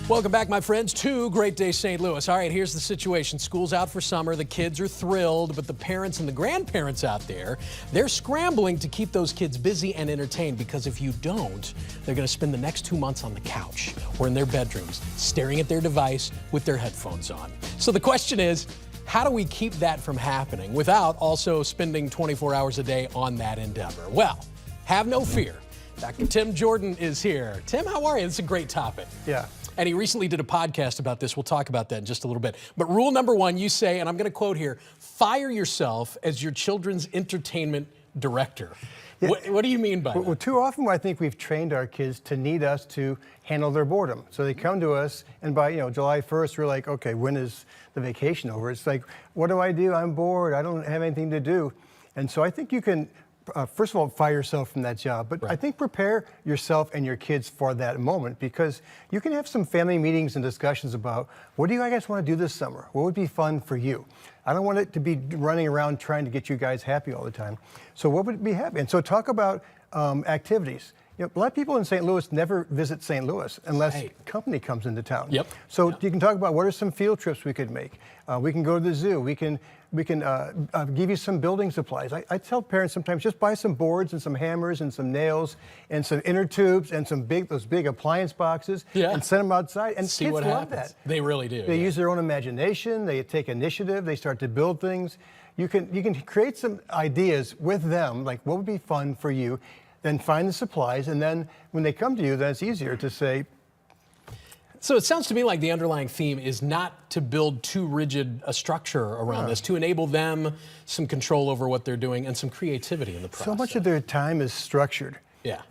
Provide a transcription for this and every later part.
Welcome back, my friends, to Great Day St. Louis. All right, here's the situation. School's out for summer. The kids are thrilled, but the parents and the grandparents out there, they're scrambling to keep those kids busy and entertained, because if you don't, they're going to spend the next 2 months on the couch or in their bedrooms, staring at their device with their headphones on. So the question is, how do we keep that from happening without also spending 24 hours a day on that endeavor? Well, have no fear. Dr. Tim Jordan is here. Tim, how are you? It's a great topic. Yeah. And he recently did a podcast about this. We'll talk about that in just a little bit. But rule number one, you say, and I'm going to quote here, fire yourself as your children's entertainment director. Yeah. What do you mean by that? Well, too often I think we've trained our kids to need us to handle their boredom. So they come to us, and by July 1st, we're like, okay, when is the vacation over? It's like, what do? I'm bored. I don't have anything to do. And so I think you can, first of all, fire yourself from that job. But right. I think prepare yourself and your kids for that moment, because you can have some family meetings and discussions about, what do you guys want to do this summer? What would be fun for you? I don't want it to be running around trying to get you guys happy all the time. So what would be happy? And so talk about activities. A lot of people in St. Louis never visit St. Louis unless company comes into town. Yep. So you can talk about what are some field trips we could make. We can go to the zoo. We can give you some building supplies. I tell parents sometimes, just buy some boards and some hammers and some nails and some inner tubes and some those big appliance boxes and send them outside. And see kids what love happens. that. They really do. They use their own imagination. They take initiative. They start to build things. You can create some ideas with them, like what would be fun for you. Then find the supplies, and then when they come to you, then it's easier to say. So it sounds to me like the underlying theme is not to build too rigid a structure around this, to enable them some control over what they're doing and some creativity in the process. So much of their time is structured. Yeah.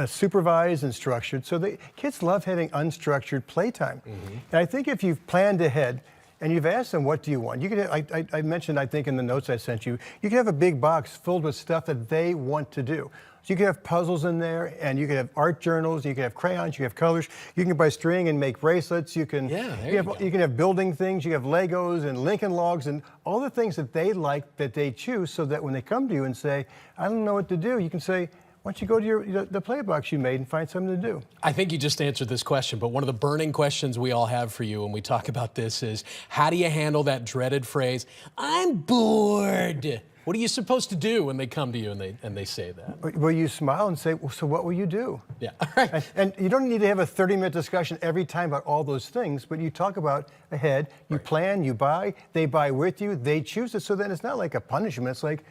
Supervised and structured. So kids love having unstructured playtime. And I think if you've planned ahead, and you've asked them, what do you want? You could have, I mentioned, I think in the notes I sent you, you could have a big box filled with stuff that they want to do. So you could have puzzles in there, and you could have art journals, you could have crayons, you could have colors. You can buy string and make bracelets. You can, you can have building things, you have Legos and Lincoln Logs and all the things that they like, that they choose, so that when they come to you and say, I don't know what to do, you can say, why don't you go to the play box you made and find something to do? I think you just answered this question, but one of the burning questions we all have for you when we talk about this is, how do you handle that dreaded phrase, I'm bored? What are you supposed to do when they come to you and they say that? Well, you smile and say, well, so what will you do? Yeah, all right. And you don't need to have a 30-minute discussion every time about all those things, but you talk about ahead, you plan, you buy, they buy with you, they choose it, so then it's not like a punishment. It's like,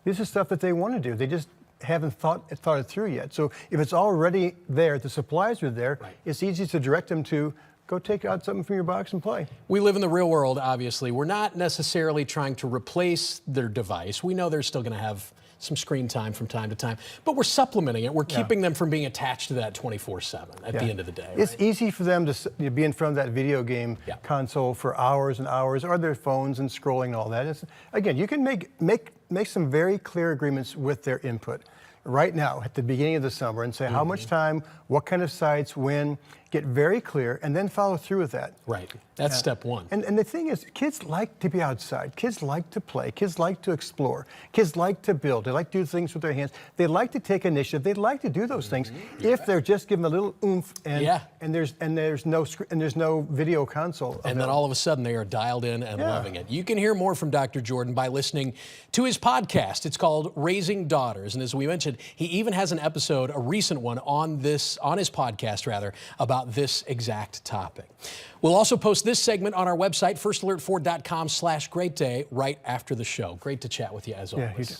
this is stuff that they want to do. They just haven't thought it through yet. So if it's already there, the supplies are there, it's easy to direct them to go take out something from your box and play. We live in the real world, obviously. We're not necessarily trying to replace their device. We know they're still going to have some screen time from time to time, but we're supplementing it. We're keeping them from being attached to that 24/7 at the end of the day. It's easy for them to be in front of that video game console for hours and hours, or their phones and scrolling and all that. Again, you can make some very clear agreements with their input right now at the beginning of the summer and say how much time, what kind of sites, when, get very clear, and then follow through with that. Right. That's step one. And the thing is, kids like to be outside. Kids like to play. Kids like to explore. Kids like to build. They like to do things with their hands. They like to take initiative. They like to do those things if they're just given a little oomph and there's no video console. And then all of a sudden they are dialed in and loving it. You can hear more from Dr. Jordan by listening to his podcast. It's called Raising Daughters. And as we mentioned, he even has an episode, a recent one, on his podcast about this exact topic. We'll also post this segment on our website, firstalertford.com/greatday, right after the show. Great to chat with you as always. Thanks.